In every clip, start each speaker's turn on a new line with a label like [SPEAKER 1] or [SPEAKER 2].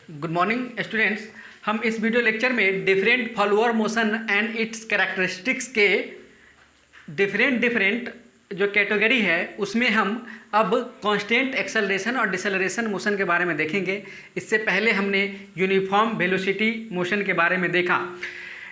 [SPEAKER 1] Good morning students. हम इस video lecture में different follower motion and it's characteristics के डिफरेंट जो कैटेगरी है उसमें हम अब कांस्टेंट एक्सेलरेशन और डिसेलरेशन मोशन के बारे में देखेंगे। इससे पहले हमने यूनिफॉर्म वेलोसिटी मोशन के बारे में देखा।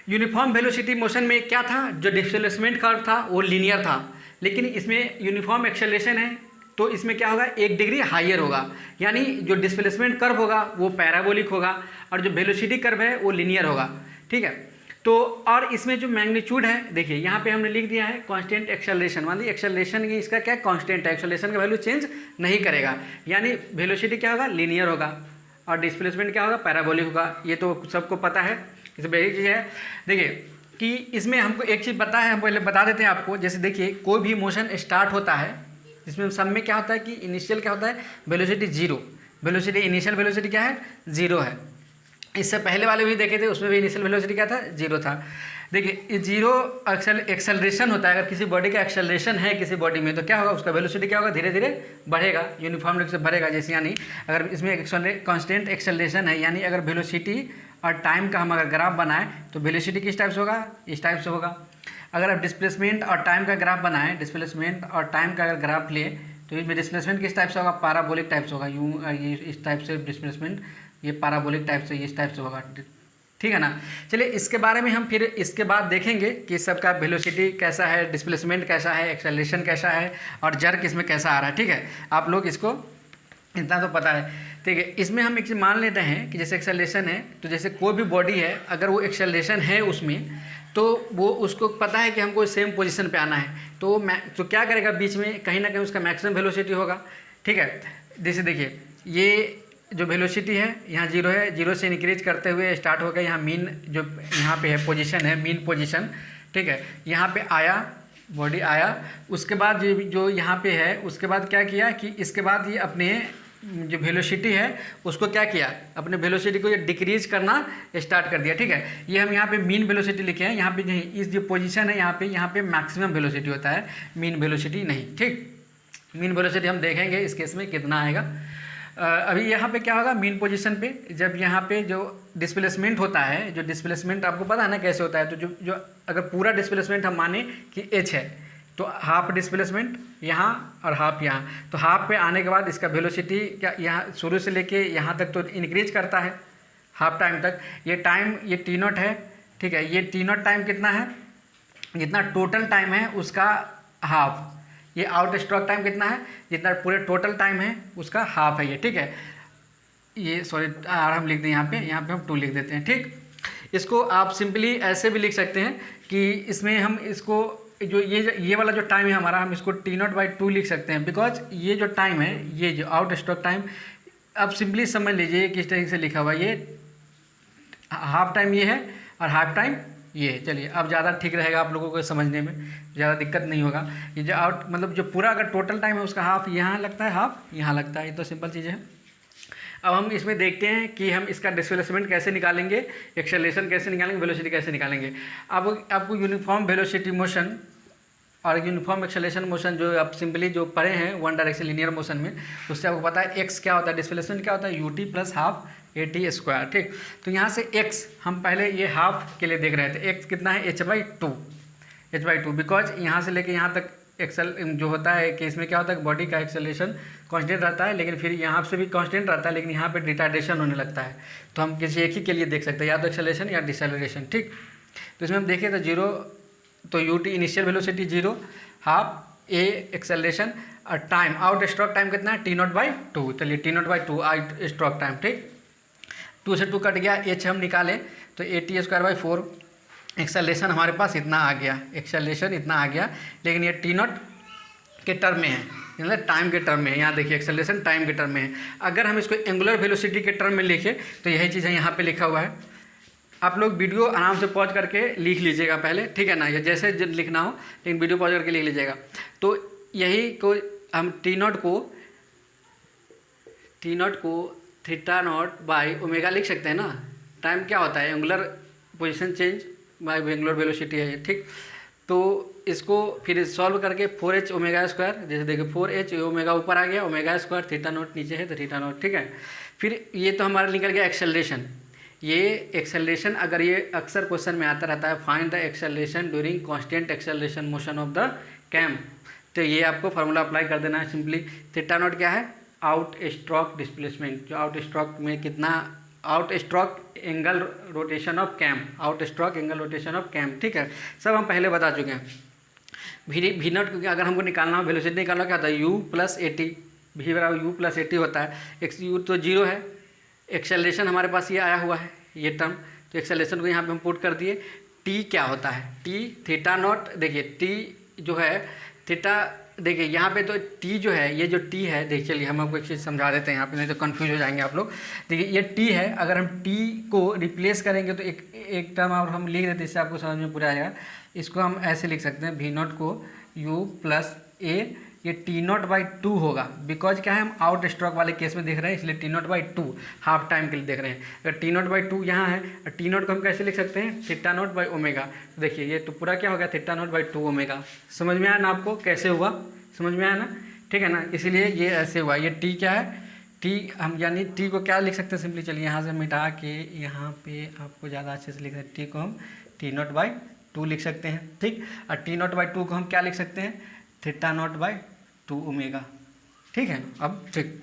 [SPEAKER 1] यूनिफॉर्म वेलोसिटी मोशन में क्या था, जो डिस्प्लेसमेंट कर्व था वो लीनियर था, लेकिन इसमें यूनिफॉर्म एक्सेलरेशन है तो इसमें क्या होगा, 1 डिग्री हाइयर होगा, यानी जो डिस्प्लेसमेंट कर्व होगा वो पैराबोलिक होगा और जो वेलोसिटी कर्व है वो लीनियर होगा। ठीक है, तो और इसमें जो मैग्नीट्यूड है, देखिए यहाँ पे हमने लिख दिया है कांस्टेंट एक्सेलरेशन, मान लीजिए एक्सेलरेशन की इसका क्या कांस्टेंट है, एक्सेलरेशन का वैल्यू चेंज नहीं करेगा, यानी वेलोसिटी क्या होगा, लीनियर होगा और डिस्प्लेसमेंट क्या होगा, पैराबोलिक होगा। ये तो सबको पता है, इस बेसिक चीज़ है। देखिए कि इसमें हमको एक चीज़ पता है, हम पहले बता देते हैं आपको। जैसे देखिए कोई भी मोशन स्टार्ट होता है जिसमें सब में क्या होता है कि इनिशियल क्या होता है, velocity zero, velocity initial velocity क्या है, जीरो है। इससे पहले वाले भी देखे थे, उसमें भी इनिशियल वेलोसिटी क्या था, जीरो था। देखिए जीरो एक्सेलरेशन होता है, अगर किसी बॉडी का एक्सेलरेशन है किसी बॉडी में तो क्या होगा, उसका वेलोसिटी क्या होगा, धीरे धीरे बढ़ेगा, यूनिफॉर्म रूप से बढ़ेगा। जैसे यानी अगर इसमें कांस्टेंट एक्सेलरेशन है, यानी अगर वेलोसिटी और टाइम का हम अगर ग्राफ बनाएं तो वेलोसिटी किस टाइप से होगा, इस टाइप से होगा। अगर आप डिस्प्लेसमेंट और टाइम का ग्राफ बनाएं, डिस्प्लेसमेंट और टाइम का अगर ग्राफ लें तो इसमें डिस्प्लेसमेंट किस टाइप से होगा, पैराबोलिक टाइप से होगा। यूँ ये इस टाइप से डिस्प्लेसमेंट, ये पैराबोलिक टाइप से इस टाइप से होगा। ठीक है ना। चलिए इसके बारे में हम फिर इसके बाद देखेंगे कि सबका वेलोसिटी कैसा है, डिस्प्लेसमेंट कैसा है, एक्सेलरेशन कैसा है और जर्क इसमें कैसा आ रहा है। ठीक है, आप लोग इसको इतना तो पता है। ठीक है, इसमें हम एक चीज़ मान लेते हैं कि जैसे एक्सेलरेशन है, तो जैसे कोई भी बॉडी है अगर वो एक्सेलरेशन है उसमें, तो वो उसको पता है कि हमको सेम पोजीशन पे आना है, तो क्या करेगा, बीच में कहीं ना कहीं उसका मैक्सिमम वेलोसिटी होगा। ठीक है, जैसे देखिए ये जो वेलोसिटी है यहाँ जीरो है, जीरो से इंक्रीज करते हुए स्टार्ट हो गया, यहाँ मीन जो यहाँ पे है पोजीशन है, मीन पोजीशन। ठीक है, यहाँ पे आया, बॉडी आया, उसके बाद जो यहाँ पे है उसके बाद क्या किया कि इसके बाद ये अपने जो वेलोसिटी है उसको क्या किया, अपने वेलोसिटी को ये डिक्रीज करना स्टार्ट कर दिया। ठीक है, ये हम यहाँ पे मीन वेलोसिटी लिखे हैं, यहाँ पे नहीं, इस जो पोजीशन है यहाँ पे मैक्सिमम वेलोसिटी होता है, मीन वेलोसिटी नहीं। ठीक, मीन वेलोसिटी हम देखेंगे इस केस में कितना आएगा। अभी यहाँ पे क्या होगा, मीन पोजीशन पे जब यहाँ पे जो डिस्प्लेसमेंट होता है, जो डिस्प्लेसमेंट आपको पता है ना कैसे होता है, तो जो अगर पूरा डिस्प्लेसमेंट हम माने कि एच है तो हाफ डिस्प्लेसमेंट यहाँ और हाफ यहाँ, तो हाफ पे आने के बाद इसका वेलोसिटी क्या यहाँ शुरू से लेके यहाँ तक तो इंक्रीज करता है हाफ टाइम तक। ये टाइम ये टी नॉट है। ठीक है, ये टी नॉट टाइम कितना है, जितना टोटल टाइम है उसका हाफ। ये आउट स्ट्रोक टाइम कितना है, जितना पूरे टोटल टाइम है उसका हाफ है ये। ठीक है, ये सॉरी हम लिख दें यहाँ पे हम 2 लिख देते हैं। ठीक, इसको आप सिंपली ऐसे भी लिख सकते हैं कि इसमें हम इसको जो ये वाला जो टाइम है हमारा, हम इसको T0/2 लिख सकते हैं, बिकॉज ये जो टाइम है, ये जो आउट स्ट्रोक टाइम, अब सिंपली समझ लीजिए किस तरीके से लिखा हुआ है, ये हाफ टाइम ये है और हाफ टाइम ये। चलिए अब ज़्यादा ठीक रहेगा, आप लोगों को समझने में ज़्यादा दिक्कत नहीं होगा। ये जो आउट मतलब जो पूरा अगर टोटल टाइम है उसका हाफ यहाँ लगता है, हाफ यहाँ लगता है, ये तो सिंपल चीज़ है। अब हम इसमें देखते हैं कि हम इसका डिस्प्लेसमेंट कैसे निकालेंगे, एक्सेलरेशन कैसे निकालेंगे, वेलोसिटी कैसे निकालेंगे। अब आपको यूनिफॉर्म वेलोसिटी मोशन और यूनिफॉर्म एक्सेलरेशन मोशन जो आप सिंपली जो पढ़े हैं वन डायरेक्शन लीनियर मोशन में, उससे आपको पता है एक्स क्या होता है, डिस्प्लेसमेंट क्या होता है, ut plus half at square. ठीक, तो यहाँ से एक्स हम पहले ये हाफ के लिए देख रहे थे, एक्स कितना है, h/2, बिकॉज यहाँ से लेके यहाँ तक एक्सेल जो होता है कि इसमें क्या होता है, बॉडी का एक्सेलरेशन कांस्टेंट रहता है, लेकिन फिर यहाँ से भी कांस्टेंट रहता है, लेकिन यहाँ पे रिटार्डेशन होने लगता है। तो हम किसी एक ही के लिए देख सकते हैं, या तो एक्सेलरेशन या डिसेलरेशन। ठीक, तो इसमें हम देखें तो जीरो, तो ut initial velocity zero, half a acceleration और टाइम आउट स्ट्रोक टाइम कितना है, T0/2। चलिए T0/2 आउट स्ट्रोक टाइम। ठीक, 2 से 2 कट गया, h हम निकालें तो at²/4, एक्सेलरेशन हमारे पास इतना आ गया, एक्सेलरेशन इतना आ गया, लेकिन ये T0 के टर्म में है, मतलब टाइम के टर्म में है। यहाँ देखिए एक्सेलरेशन टाइम के टर्म में है। अगर हम इसको एंगुलर वेलोसिटी के टर्म में लिखें तो यही चीज़ है, यहाँ पे लिखा हुआ है। आप लोग वीडियो आराम से पॉज करके लिख लीजिएगा पहले, ठीक है ना, या जैसे लिखना हो, लेकिन वीडियो पॉज करके लिख लीजिएगा। तो यही को हम T0 को θ0/ω लिख सकते हैं ना। टाइम क्या होता है, angular position change bye angular velocity है ये। ठीक, तो इसको फिर सॉल्व करके 4h ω², जैसे देखिए 4h ω ऊपर आ गया, ω² θ0 नीचे है तो θ0। ठीक है, फिर ये तो हमारा निकल गया एक्सेलरेशन। ये एक्सेलरेशन अगर ये अक्सर क्वेश्चन में आता रहता है, find the acceleration during constant acceleration motion of the cam, तो ये आपको फार्मूला अप्लाई कर देना है सिंपली। थीटा नॉट क्या है? आउट स्ट्रोक डिस्प्लेसमेंट, जो आउट स्ट्रोक में कितना, out stroke angle rotation of cam, out stroke angle rotation of cam, ठीक है, सब हम पहले बता चुके हैं। वी नॉट क्योंकि अगर हमको निकालना हो, वेलोसिटी निकालना क्या होता है? u plus a t, v बराबर यू प्लस ए टी होता है। एक्स यू तो जीरो है, एक्सेलरेशन हमारे पास ये आया हुआ है ये टर्म, तो एक्सेलरेशन को यहाँ पे हम पुट कर दिए। टी क्या होता है? टी थीटा नॉट, देखिए टी जो है थीटा, देखिए यहाँ पे तो टी जो है, ये जो टी है, देखिए चलिए हम आपको एक चीज़ समझा देते हैं यहाँ पे, नहीं तो कंफ्यूज हो जाएंगे आप लोग। देखिए ये टी है, अगर हम टी को रिप्लेस करेंगे तो एक टर्म और हम लिख देते, इससे आपको समझ में पूरा आएगा। इसको हम ऐसे लिख सकते हैं, वी नॉट को यू प्लस ए, ये टी नॉट बाई टू होगा, बिकॉज क्या है हम आउट स्ट्रोक वाले केस में देख रहे हैं, इसलिए T not by two half time के लिए देख रहे हैं। अगर टी नॉट बाई टू यहाँ है, और टी नॉट को हम कैसे लिख सकते हैं? Theta naught by omega. तो देखिए ये तो पूरा क्या हो गया? Theta naught by two omega. समझ में आया ना आपको कैसे हुआ? समझ में आया ना, ठीक है ना, इसीलिए ये ऐसे हुआ। ये टी क्या है? टी हम यानी टी को क्या लिख सकते हैं सिंपली, चलिए यहाँ से मिटा के यहाँ पे आपको ज़्यादा अच्छे से लिख सकते हैं, टी को हम टी नॉट बाई टू लिख सकते हैं, ठीक। और टी नॉट बाई टू को हम क्या लिख सकते हैं? Theta naught by two omega, ठीक है। अब ठीक,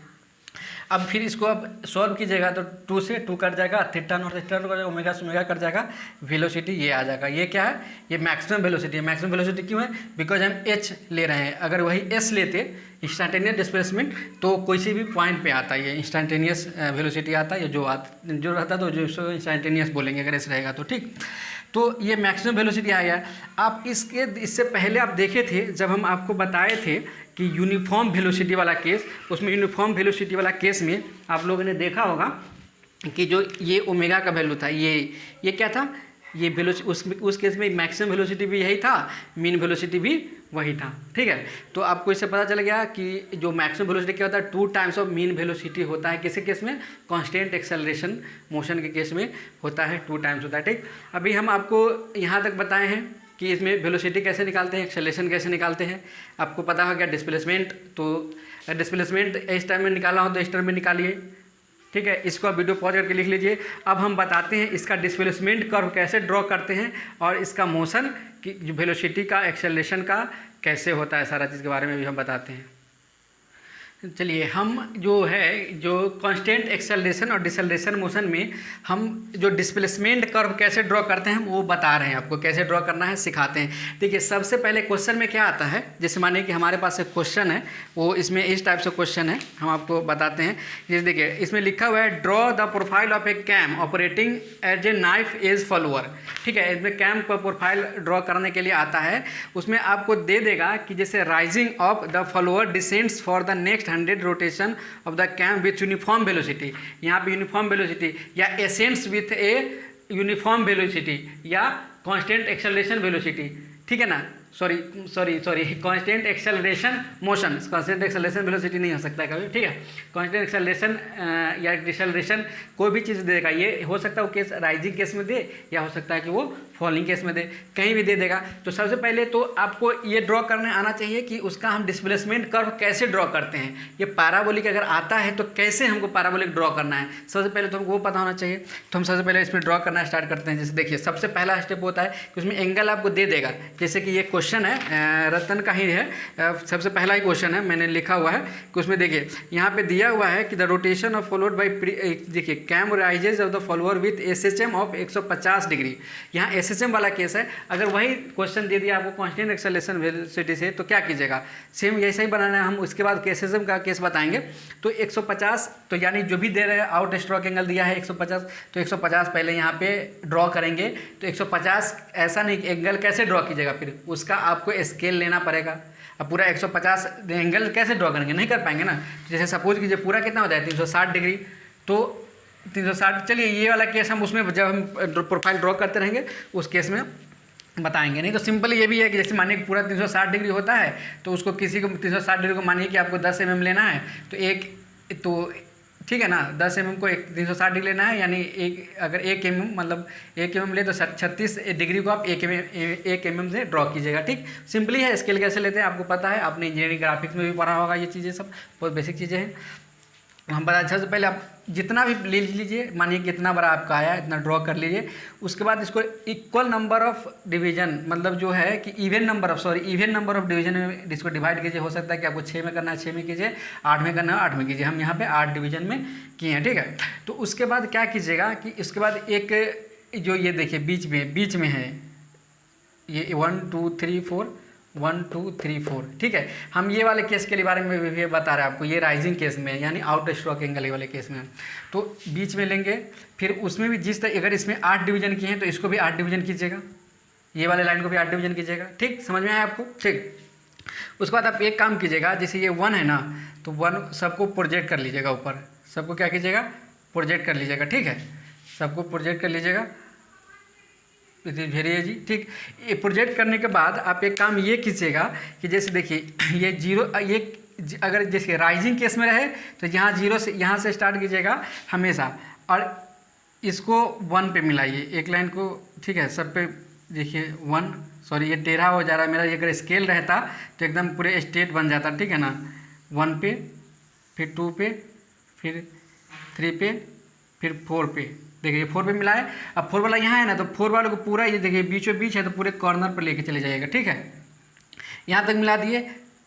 [SPEAKER 1] अब फिर इसको अब सॉल्व कीजिएगा तो टू से टू कट जाएगा, theta naught theta naught cut जाएगा, ओमेगा से ओमेगा कट जाएगा, वेलोसिटी ये आ जाएगा। ये क्या है? ये मैक्सिमम वेलोसिटी है। मैक्सिमम वेलोसिटी क्यों है? बिकॉज हम एच ले रहे हैं, अगर वही एस लेते इंस्टेंटेनियस डिस्प्लेसमेंट तो किसी भी पॉइंट पे आता है, ये इंस्टेंटेनियस वेलोसिटी आता है, ये जो रहता है तो जो इंस्टेंटेनियस बोलेंगे अगर एस रहेगा तो, ठीक। तो ये मैक्सिमम वेलोसिटी आ गया। आप इससे पहले आप देखे थे जब हम आपको बताए थे कि यूनिफॉर्म वेलोसिटी वाला केस, उसमें यूनिफॉर्म वेलोसिटी वाला केस में आप लोगों ने देखा होगा कि जो ये ओमेगा का वैल्यू था, ये क्या था? ये वेलोसिटी, उस केस में मैक्सिमम वेलोसिटी भी यही था, मीन वेलोसिटी भी वही था, ठीक है। तो आपको इससे पता चल गया कि जो मैक्सिमम वेलोसिटी क्या होता है? 2 टाइम्स ऑफ मीन वेलोसिटी होता है। किसी केस में? कांस्टेंट एक्सेलरेशन मोशन के केस में होता है, 2 टाइम्स होता है, ठीक। अभी हम आपको यहाँ तक बताए हैं कि इसमें वेलोसिटी कैसे निकालते हैं, एक्सेलरेशन कैसे निकालते हैं। आपको पता हो गया डिस्प्लेसमेंट, तो डिस्प्लेसमेंट इस टाइम में निकालना हो तो इस टाइम में निकालिए, ठीक है। इसको आप वीडियो पॉज करके लिख लीजिए। अब हम बताते हैं इसका डिस्प्लेसमेंट कर्व कैसे ड्रॉ करते हैं और इसका मोशन की वेलोसिटी का, एक्सेलरेशन का कैसे होता है, सारा चीज़ के बारे में भी हम बताते हैं। चलिए हम जो है, जो कांस्टेंट एक्सेलरेशन और डिसेलरेशन मोशन में हम जो डिस्प्लेसमेंट कर्व कैसे ड्रॉ करते हैं वो बता रहे हैं आपको, कैसे ड्रॉ करना है सिखाते हैं। देखिए सबसे पहले क्वेश्चन में क्या आता है, जैसे मानिए कि हमारे पास एक क्वेश्चन है, वो इसमें इस टाइप से क्वेश्चन है, हम आपको बताते हैं। जैसे देखिए इसमें लिखा हुआ है draw the profile of a cam operating as a knife edge follower, ठीक है। इसमें कैम को प्रोफाइल ड्रॉ करने के लिए आता है, उसमें आपको दे देगा कि जैसे rising of the follower descends for the next 100 rotation of the cam with uniform velocity, यहाँ पे यूनिफॉर्म वेलोसिटी, या ascends with a uniform velocity, या कांस्टेंट एक्सेलरेशन वेलोसिटी, ठीक है ना, sorry constant acceleration motion, constant acceleration velocity नहीं हो सकता है कभी, ठीक है। कांस्टेंट एक्सेलरेशन या डिसेलरेशन कोई भी चीज़ देगा, ये हो सकता है वो केस राइजिंग केस में दे, या हो सकता है कि वो फॉलिंग केस में दे, कहीं भी दे देगा। तो सबसे पहले तो आपको ये ड्रॉ करने आना चाहिए कि उसका हम डिस्प्लेसमेंट कर्व कैसे ड्रॉ करते हैं। ये पैराबोलिक अगर आता है तो कैसे हमको पैराबोलिक ड्रॉ करना है, सबसे पहले तो हमको वो पता होना चाहिए। तो हम सबसे पहले इसमें ड्रॉ करना स्टार्ट करते हैं। जैसे देखिए सबसे पहला स्टेप होता है कि उसमें एंगल आपको दे देगा, जैसे कि ये क्वेश्चन है रतन का ही है, सबसे पहला ही क्वेश्चन है, मैंने लिखा हुआ है कि उसमें देखिए यहाँ पे दिया हुआ है कि the rotation of follower by, देखिए cam rises of the follower with SHM of 150 degree. यहाँ SHM वाला केस है, अगर वही क्वेश्चन दे दिया आपको कांस्टेंट एक्सेलरेशन वेलोसिटी से तो क्या कीजिएगा, सेम ऐसा ही बनाना है। हम उसके बाद SHM का केस बताएंगे। तो 150, तो यानी जो भी दे रहे हैं आउट स्ट्रोक एंगल दिया है 150, तो 150 पहले यहाँ पे ड्रॉ करेंगे। तो 150 ऐसा नहीं, एंगल कैसे ड्रॉ कीजिएगा, फिर उसका आपको स्केल लेना पड़ेगा। अब पूरा 150 एंगल कैसे ड्रॉ करेंगे, नहीं कर पाएंगे ना। जैसे सपोज कीजिए पूरा कितना होता है 360 डिग्री, तो 360, चलिए ये वाला केस हम उसमें जब हम प्रोफाइल ड्रॉ करते रहेंगे उस केस में बताएंगे। नहीं तो सिंपल ये भी है कि जैसे मानिए कि पूरा 360 डिग्री होता है, तो उसको किसी को 360 डिग्री को मानिए कि आपको 10 mm लेना है, तो ठीक है ना, 10 mm को 360 डिग्री लेना है, यानी अगर 1 mm मतलब 1 mm ले तो 36 डिग्री को आप 1 mm से ड्रॉ कीजिएगा, ठीक। सिंपली है, स्केल कैसे लेते हैं आपको पता है, आपने इंजीनियरिंग ग्राफिक्स में भी पढ़ा होगा, ये चीज़ें सब बहुत बेसिक चीज़ें हैं। हम बता सबसे पहले आप जितना भी ले लीजिए, मानिए कितना बड़ा आपका आया इतना ड्रॉ कर लीजिए। उसके बाद इसको इक्वल नंबर ऑफ डिवीजन, मतलब जो है कि इवन नंबर ऑफ डिवीजन में इसको डिवाइड कीजिए। हो सकता है कि आपको 6 में करना है 6 में कीजिए, 8 में करना है 8 में कीजिए। हम यहाँ पे 8 डिवीजन में किए हैं, ठीक है। तो उसके बाद क्या कीजिएगा कि इसके बाद एक जो ये देखिए बीच में है ये 1 2 3 4 1 2 3 4, ठीक है। हम ये वाले केस के बारे में भी बता रहे हैं आपको, ये राइजिंग केस में यानी आउट स्ट्रोक एंगल वाले केस में। तो बीच में लेंगे, फिर उसमें भी जिस तरह अगर इसमें 8 डिवीजन किए हैं तो इसको भी 8 डिवीजन कीजिएगा, ये वाले लाइन को भी 8 डिवीजन कीजिएगा, ठीक। समझ में आया आपको, ठीक। उसके बाद आप एक काम कीजिएगा, जैसे ये 1 है ना तो 1 सबको प्रोजेक्ट कर लीजिएगा ऊपर, सबको क्या कीजिएगा प्रोजेक्ट कर लीजिएगा, ठीक है। सबको प्रोजेक्ट कर लीजिएगा, भेरिए जी, ठीक। ये प्रोजेक्ट करने के बाद आप एक काम ये कीजिएगा कि जैसे देखिए ये 0 ये अगर जैसे राइजिंग केस में रहे तो यहाँ 0 से यहाँ से स्टार्ट कीजिएगा हमेशा, और इसको 1 पे मिलाइए एक लाइन को, ठीक है। सब पे देखिए 1, सॉरी ये टेढ़ा हो जा रहा है मेरा, ये अगर स्केल रहता तो एकदम पूरे स्ट्रेट बन जाता, ठीक है ना। 1 पे, फिर 2 पे, फिर 3 पे, फिर 4 पे, देखिए 4 पे मिला है। अब 4 वाला यहाँ है ना तो 4 वाले को पूरा ये देखिए बीचों बीच है तो पूरे कॉर्नर पर लेके चले जाइएगा, ठीक है। यहाँ तक मिला दिए,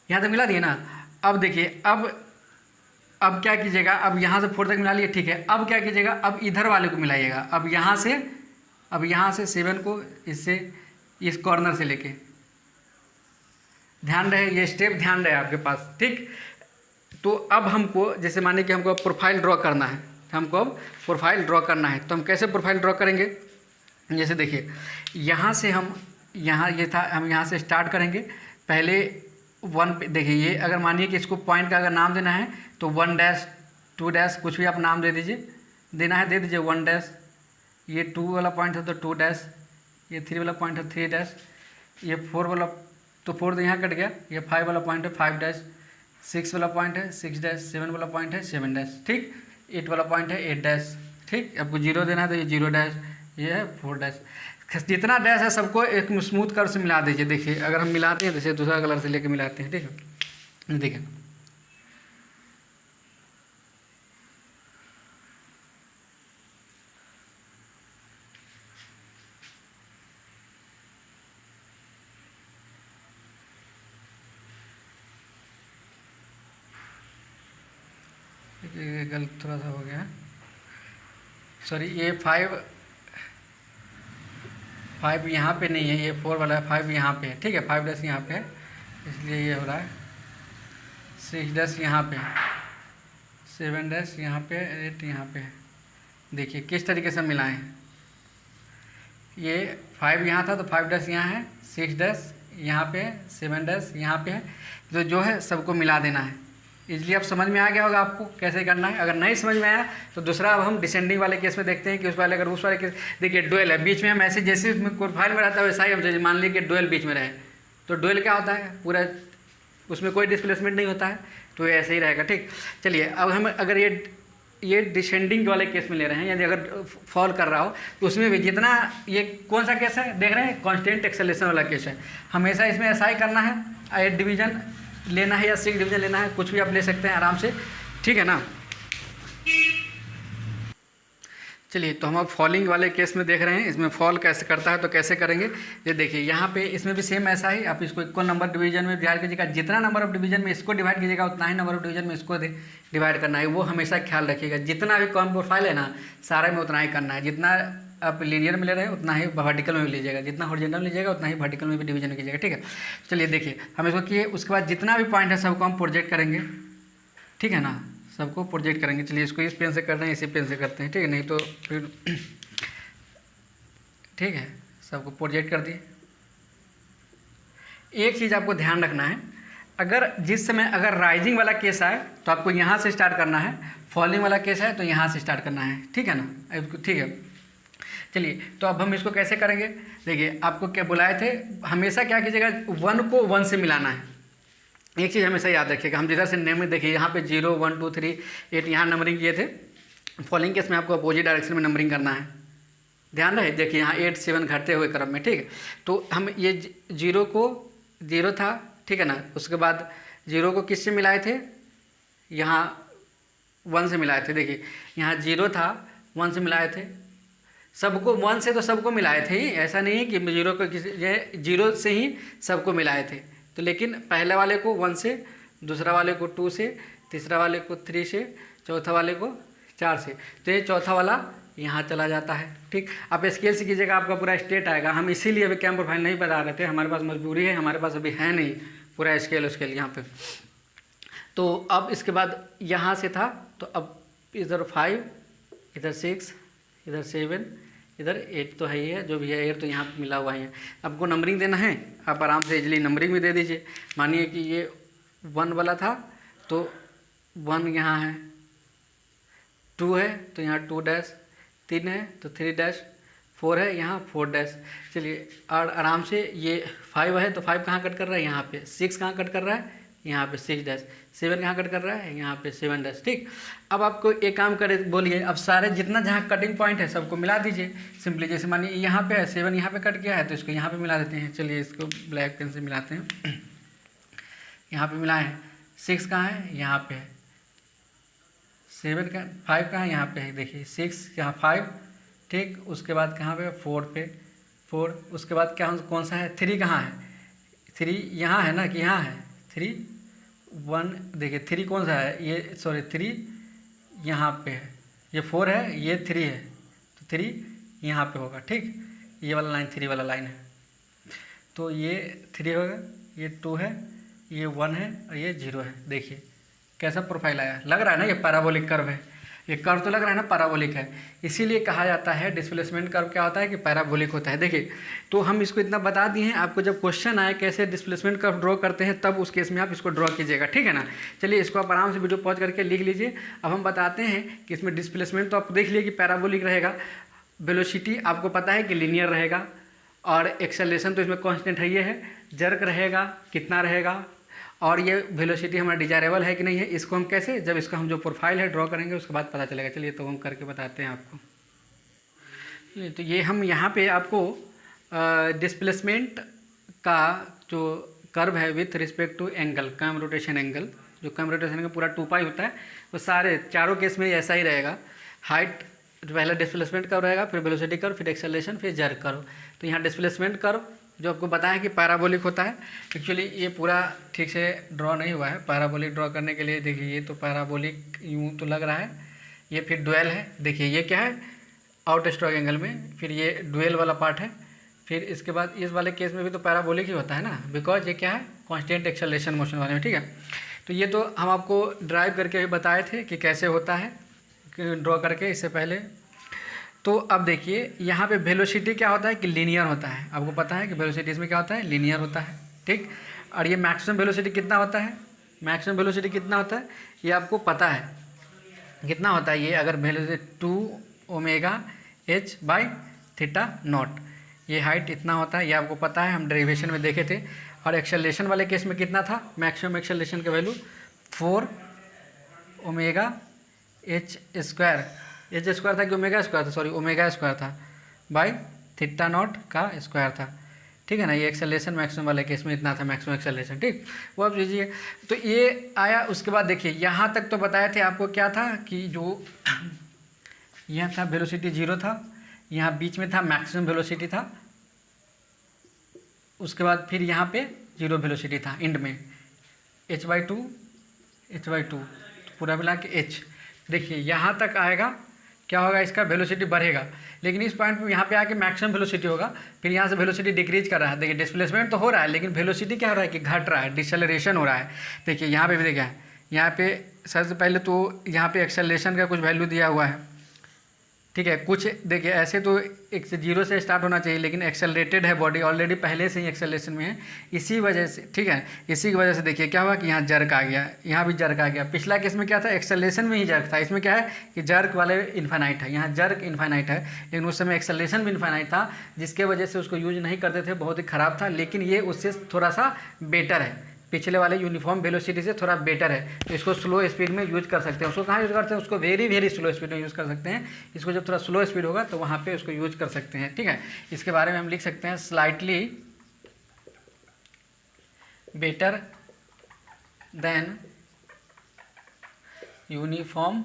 [SPEAKER 1] यहाँ तक मिला दिए ना। अब देखिए अब क्या कीजिएगा, अब यहाँ से 4 तक मिला लिए, ठीक है। अब क्या कीजिएगा, अब इधर वाले को मिलाइएगा, अब यहाँ से 7 को इससे इस कॉर्नर से लेके, ध्यान रहे ये स्टेप ध्यान रहे आपके पास, ठीक। तो अब हमको जैसे माने कि हमको प्रोफाइल ड्रॉ करना है, हमको अब प्रोफाइल ड्रॉ करना है तो हम कैसे प्रोफाइल ड्रॉ करेंगे। जैसे देखिए यहाँ से हम यहाँ ये था, हम यहाँ से स्टार्ट करेंगे। पहले 1 पे देखिए, ये अगर मानिए कि इसको पॉइंट का अगर नाम देना है तो 1 डैश 2 डैश कुछ भी आप नाम दे दीजिए, देना है दे दीजिए 1 डैश। ये 2 वाला पॉइंट है तो 2 डैश, ये 3 वाला पॉइंट है 3 डैश, ये 4 वाला तो 4 तो यहाँ कट गया, ये 5 वाला पॉइंट है 5 डैश, 6 वाला पॉइंट है 6 डैश, 7 वाला पॉइंट है 7 डैश, ठीक। 8 वाला पॉइंट है 8 डैश, ठीक। आपको 0 देना है तो ये 0 डैश, ये है 4 डैश। जितना डैश है सबको एक स्मूथ कर्व से मिला दीजिए। देखिए अगर हम मिलाते हैं जैसे दूसरा कलर से लेके मिलाते हैं, ठीक है। देखिए गलत थोड़ा सा हो गया, सॉरी। ये 5 यहाँ पे नहीं है, ये 4 वाला है, 5 यहाँ पे है, ठीक है। 5 डैश यहाँ पे है इसलिए ये हो रहा है। 6 डैश यहाँ पे है, 7 डैश यहाँ पे, 8 यहाँ पे है। देखिए किस तरीके से मिलाएं, ये 5 यहाँ था तो 5 डैश यहाँ है, 6 डैश यहाँ पे है, 7 डैश यहाँ पे है, तो जो है सबको मिला देना है। इसलिए अब समझ में आ गया होगा आपको कैसे करना है। अगर नहीं समझ में आया तो दूसरा अब हम डिसेंडिंग वाले केस में देखते हैं कि उस वाले अगर उस वाले केस देखिए डुएल है बीच में, हम ऐसे जैसे उसमें प्रोफाइल में रहता है वैसा ही हम मान लीजिए कि डुएल बीच में रहे तो डुएल क्या होता है, पूरा उसमें कोई डिस्प्लेसमेंट नहीं होता है तो ये ऐसे ही रहेगा, ठीक। चलिए अब हम अगर ये डिसेंडिंग वाले केस में ले रहे हैं, यानी अगर फॉल कर रहा हो तो उसमें भी जितना, ये कौन सा केस है देख रहे हैं, कांस्टेंट एक्सेलरेशन वाला केस है। हमेशा इसमें ऐसा ही करना है, 8 डिवीजन लेना है या 6 डिवीजन लेना है, कुछ भी आप ले सकते हैं आराम से, ठीक है ना। चलिए तो हम अब फॉलिंग वाले केस में देख रहे हैं, इसमें फॉल कैसे करता है तो कैसे करेंगे। ये देखिए यहाँ पे इसमें भी सेम ऐसा ही, आप इसको इक्वल नंबर डिवीजन में डिवाइड कीजिएगा, जितना नंबर ऑफ डिवीजन में इसको डिवाइड कीजिएगा उतना ही नंबर ऑफ डिवीजन में इसको डिवाइड करना है। वो हमेशा ख्याल रखिएगा, जितना भी कॉम प्रोफाइल है ना सारे में उतना ही करना है। जितना आप लीनियर में ले रहे हैं उतना ही वर्टिकल में भी लीजिएगा, जितना हॉरिजॉन्टल में लीजिएगा उतना ही वर्टिकल में भी डिवीजन कीजिएगा, ठीक है। चलिए देखिए हम इसको किए, उसके बाद जितना भी पॉइंट है सबको हम प्रोजेक्ट करेंगे, ठीक है ना, सबको प्रोजेक्ट करेंगे। चलिए इसको इस पेन से कर रहे हैं, इसी पेन से करते हैं, ठीक है, नहीं तो फिर ठीक है। सबको प्रोजेक्ट कर दिए। एक चीज़ आपको ध्यान रखना है, अगर जिस समय अगर राइजिंग वाला केस आए तो आपको यहाँ से स्टार्ट करना है, फॉलिंग वाला केस है तो यहाँ से स्टार्ट करना है, ठीक है ना, ठीक है। चलिए तो अब हम इसको कैसे करेंगे, देखिए आपको क्या बुलाए थे, हमेशा क्या कीजिएगा 1 को 1 से मिलाना है। एक चीज़ हमेशा याद रखिएगा, हम जिधर से नेम देखिए यहाँ पे 0 1 2 3 8 यहाँ नंबरिंग किए थे, फॉलिंग केस में आपको अपोजिट डायरेक्शन में नंबरिंग करना है, ध्यान रहे। देखिए यहाँ 8 7 घटते हुए क्रम में, ठीक है। तो हम ये 0 को 0 था, ठीक है ना, उसके बाद 0 को किससे मिलाए थे, यहाँ 1 से मिलाए थे। देखिए यहाँ 0 था, 1 से मिलाए थे, सबको 1 से तो सबको मिलाए थे ही, ऐसा नहीं है कि 0 को किसी 0 से ही सबको मिलाए थे। तो लेकिन पहले वाले को 1 से, दूसरा वाले को 2 से, तीसरा वाले को 3 से, चौथा वाले को 4 से, तो ये चौथा वाला यहाँ चला जाता है। ठीक, आप स्केल से कीजिएगा, आपका पूरा स्टेट आएगा। हम इसीलिए अभी कैम प्रोफाइल नहीं बता रहे थे, हमारे पास मजबूरी है, हमारे पास अभी है नहीं पूरा स्केल यहाँ पे। तो अब इसके बाद यहाँ से था, तो अब इधर 5, इधर 6, इधर 7, इधर 8 तो है ही है, जो भी है 8 तो यहाँ पे मिला हुआ है। आपको नंबरिंग देना है, आप आराम से इजली नंबरिंग भी दे दीजिए। मानिए कि ये 1 वाला था तो 1 यहाँ है, 2 है तो यहाँ 2 डैश, 3 है तो 3 डैश, 4 है यहाँ 4 डैश। चलिए और आराम से ये 5 है तो 5 कहाँ कट कर रहा है, यहाँ पे। 6 कहाँ कट कर रहा है, यहाँ पे 6 डैश। 7 कहाँ कट कर रहा है, यहाँ पे 7 डैश। ठीक, अब आपको एक काम करे, बोलिए अब सारे जितना जहाँ कटिंग पॉइंट है सबको मिला दीजिए सिंपली। जैसे मानिए यहाँ पे है 7, यहाँ पे कट किया है तो इसको यहाँ पे मिला देते हैं। चलिए इसको ब्लैक पेन से मिलाते हैं। यहाँ पे मिलाए हैं। 6 कहाँ है, यहाँ पे है। 7 का 5 कहाँ है, यहाँ पे है। देखिए 6 यहाँ 5, ठीक, उसके बाद कहाँ पे 4 पे 4, उसके बाद क्या कौन सा है, 3 कहाँ है, 3 यहाँ है ना कि यहाँ है 3, 1 देखिए 3 कौन सा है, ये सॉरी 3 यहाँ पे है, ये 4 है, ये 3 है, तो 3 यहाँ पे होगा। ठीक, ये वाला लाइन 3 वाला लाइन है, तो ये 3 होगा, ये 2 है, ये 1 है और ये 0 है। देखिए कैसा प्रोफाइल आया, लग रहा है ना ये पैराबोलिक कर्व है, ये कर्व तो लग रहा है ना पैराबोलिक है। इसीलिए कहा जाता है डिस्प्लेसमेंट कर्व क्या होता है कि पैराबोलिक होता है। देखिए तो हम इसको इतना बता दिए हैं, आपको जब क्वेश्चन आए कैसे डिस्प्लेसमेंट कर्व ड्रॉ करते हैं तब उस केस में आप इसको ड्रॉ कीजिएगा, ठीक है ना। चलिए इसको आप आराम से वीडियो पॉज करके लिख लीजिए। अब हम बताते हैं कि इसमें डिस्प्लेसमेंट तो आप देख लिए कि पैराबोलिक रहेगा, वेलोसिटी आपको पता है कि लीनियर रहेगा, और एक्सेलरेशन तो इसमें कांस्टेंट है, ये है, जर्क रहेगा कितना रहेगा, और ये वेलोसिटी हमारा डिजायरेबल है कि नहीं है, इसको हम कैसे, जब इसका हम जो प्रोफाइल है ड्रॉ करेंगे उसके बाद पता चलेगा। चलिए तो हम करके बताते हैं आपको। तो ये हम यहाँ पे आपको डिस्प्लेसमेंट का जो कर्व है with respect to angle, cam rotation angle, जो कम रोटेशन एंगल पूरा 2 पाई होता है, वो सारे चारों केस में ऐसा ही रहेगा। हाइट पहले डिस्प्लेसमेंट कर्व रहेगा, फिर वेलोसिटी कर्व, फिर एक्सेलरेशन, फिर जर्क कर्व। तो यहाँ डिस्प्लेसमेंट कर्व जो आपको बताया कि पैराबोलिक होता है, एक्चुअली ये पूरा ठीक से ड्रॉ नहीं हुआ है। पैराबोलिक ड्रॉ करने के लिए देखिए ये तो पैराबोलिक यूँ तो लग रहा है, ये फिर डुअल है। देखिए ये क्या है, आउट स्ट्रोक एंगल में, फिर ये डुअल वाला पार्ट है, फिर इसके बाद इस वाले केस में भी तो पैराबोलिक ही होता है ना, बिकॉज ये क्या है कांस्टेंट एक्सेलरेशन मोशन वाले में, ठीक है। तो ये तो हम आपको ड्राइव करके भी बताए थे कि कैसे होता है ड्रॉ करके इससे पहले। तो अब देखिए यहाँ पे वेलोसिटी क्या होता है कि लीनियर होता है, आपको पता है कि वेलोसिटी इसमें क्या होता है, लीनियर होता है, ठीक। और ये मैक्सिमम वेलोसिटी कितना होता है, मैक्सिमम वेलोसिटी कितना होता है ये आपको पता है कितना होता है। ये अगर velocity 2 omega H by theta naught, ये हाइट इतना होता है, ये आपको पता है, हम डेरिवेशन में देखे थे। और एक्सेलरेशन वाले केस में कितना था, मैक्सिमम एक्सेलरेशन का value 4 omega H square, H square था कि ओमेगा स्क्वायर था, सॉरी ओमेगा स्क्वायर था, बाई थीटा नॉट का स्क्वायर था, ठीक है ना। ये एक्सेलरेशन मैक्सिमम वाले केस में इतना था मैक्सिमम एक्सेलरेशन, ठीक। वो आप लीजिए, तो ये आया। उसके बाद देखिए यहाँ तक तो बताए थे आपको क्या था कि जो यहाँ था वेलोसिटी 0 था, यहाँ बीच में था मैक्सिमम वेलोसिटी था, उसके बाद फिर यहाँ पे 0 वेलोसिटी था एंड में, h/2 पूरा मिला के h। देखिए यहाँ तक आएगा, क्या होगा, इसका वेलोसिटी बढ़ेगा, लेकिन इस पॉइंट पे यहाँ पे आके मैक्सिमम वेलोसिटी होगा, फिर यहाँ से वेलोसिटी डिक्रीज कर रहा है। देखिए डिस्प्लेसमेंट तो हो रहा है लेकिन वेलोसिटी क्या हो रहा है कि घट रहा है, डिसेलरेशन हो रहा है। देखिए यहाँ पे भी देखिए, यहाँ पे सबसे पहले तो यहाँ पे एक्सेलरेशन का कुछ वैल्यू दिया हुआ है, ठीक है। कुछ देखिए ऐसे तो 0 से स्टार्ट होना चाहिए, लेकिन एक्सेलरेटेड है बॉडी ऑलरेडी पहले से ही एक्सेलरेशन में है, इसी वजह से, ठीक है। इसी की वजह से देखिए क्या हुआ कि यहाँ जर्क आ गया, यहाँ भी जर्क आ गया। पिछला केस में क्या था, एक्सेलरेशन में ही जर्क था, इसमें क्या है कि जर्क वाले इन्फाइनाइट है, यहाँ जर्क इन्फाइनाइट है, लेकिन उस समय एक्सेलरेशन भी इन्फाइनाइट था, जिसके वजह से उसको यूज नहीं करते थे, बहुत ही ख़राब था। लेकिन ये उससे थोड़ा सा बेटर है, पिछले वाले यूनिफॉर्म वेलोसिटी से थोड़ा बेटर है, तो इसको स्लो स्पीड में यूज कर सकते हैं। उसको कहाँ यूज़ करते हैं, उसको वेरी स्लो स्पीड में यूज़ कर सकते हैं। इसको जब थोड़ा स्लो स्पीड होगा तो वहाँ पे उसको यूज कर सकते हैं, ठीक है। इसके बारे में हम लिख सकते हैं slightly better than uniform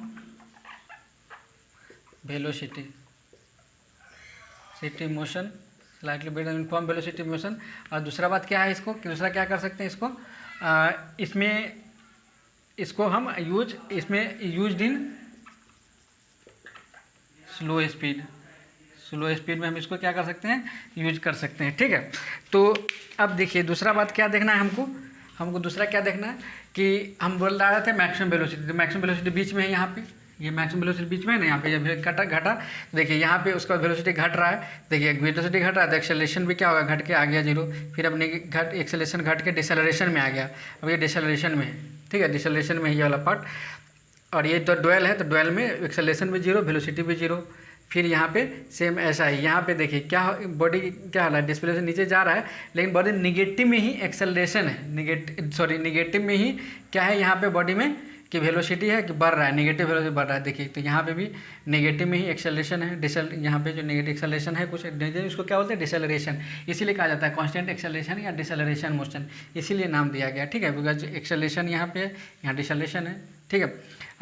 [SPEAKER 1] velocity motion, slightly better uniform velocity motion. और दूसरा बात क्या है इसको, कि दूसरा क्या कर सकते हैं इसको, इसमें इसको हम इसमें यूज्ड इन स्लो स्पीड में हम इसको क्या कर सकते हैं, यूज कर सकते हैं। ठीक है, तो अब देखिए दूसरा बात क्या देखना है हमको दूसरा क्या देखना है कि हम बोल रहे थे मैक्सिमम वेलोसिटी, तो मैक्सिमम वेलोसिटी बीच में है यहाँ पे, ये मैक्सिमम वेलोसिटी बीच में है ना, यहाँ पे जब घटा देखिए यहाँ पे उसका वेलोसिटी घट रहा है, देखिए वेलोसिटी घट रहा है तो एक्सेलरेशन भी क्या होगा, घट के आ गया 0, फिर अपने एक्सेलरेशन घट के डिसेलरेशन में आ गया, अब ये डिसेलरेशन में है। ठीक है, डिसेलरेशन में ये वाला पार्ट, और ये तो डुएल है, तो डुएल में एक्सेलरेशन भी 0, वेलोसिटी भी 0। फिर यहाँ पे सेम ऐसा ही, यहाँ पे देखिए क्या बॉडी क्या हाल है, डिस्प्लेसन नीचे जा रहा है, लेकिन बॉडी निगेटिव में ही एक्सेलरेशन है, निगेटिव में ही क्या है यहाँ पे बॉडी में कि वेलोसिटी है कि बढ़ रहा है, नेगेटिव वेलोसिटी बढ़ रहा है। देखिए तो यहाँ पे भी नेगेटिव में ही एक्सेलरेशन है, यहाँ पे जो नेगेटिव एक्सेलरेशन है कुछ उसको क्या बोलते हैं, डिसेलरेशन, इसीलिए कहा जाता है कांस्टेंट एक्सेलरेशन या डिसेलरेशन मोशन, इसीलिए नाम दिया गया। ठीक है, बिकॉज एक्सेलरेशन यहाँ पे, यहाँ डिसेलरेशन है। ठीक है,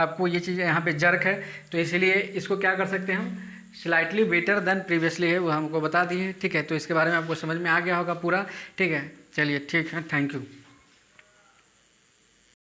[SPEAKER 1] आपको ये चीज़ यहाँ पे जर्क है, तो इसीलिए इसको क्या कर सकते हैं हम, स्लाइटली बेटर देन प्रीवियसली है, वो हमको बता दिए। ठीक है, तो इसके बारे में आपको समझ में आ गया होगा पूरा। ठीक है, चलिए ठीक है, थैंक यू।